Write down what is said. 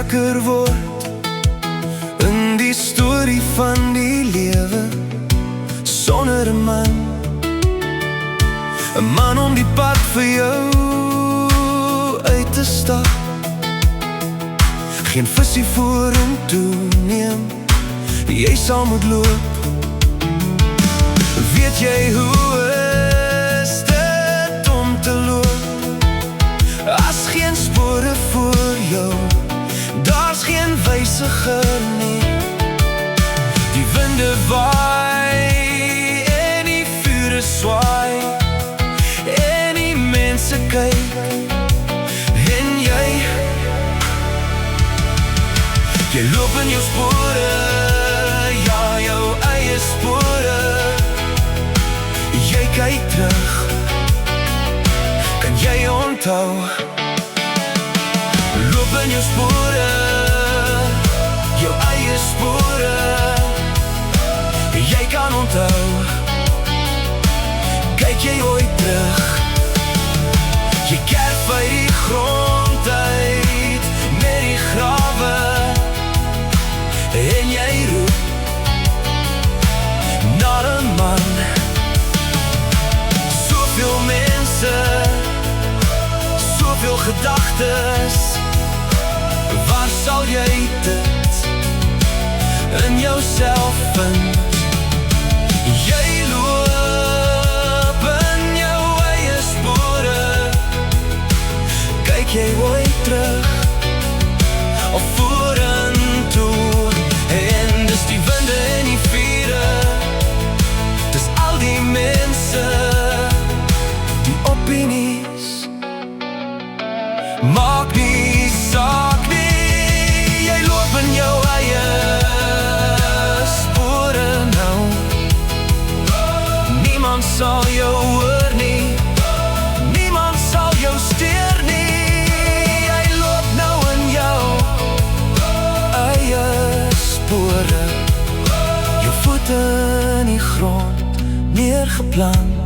wakker word in die storie van die lewe sonder 'n man. 'n Man om die pad vir jou uit te stap, geen visie vorentoe neem, jy sal moet loop. Weet jy hoe is dit om te loop as geen spore voor jou, daar's geen wysiger nie. Die winde waai en die vure swaai en die mense kyk en jy loop in jou spore, ja, jou eie spore. Jy kyk terug, kan jy onthou? Loop in jou spore, jou eie spore. Jy kan onthou, kyk jy ooit terug? Jy kerf uit die grond uit met die grawe en jy roep na 'n man. Soveel mense, soveel gedagtes, waar sal jy dit in jouself vind? Jy loop in jou eie spore, kyk jy ooit terug of vorentoe? En dis die winde en die vure, dis al die mense, die opinies, maak nie saak nie. Jy loop in jou eie spore nou. Niemand sal jou hoor nie, niemand sal jou steur nie. Jy loop nou in jou eie spore, jou voete in die grond neergeplant.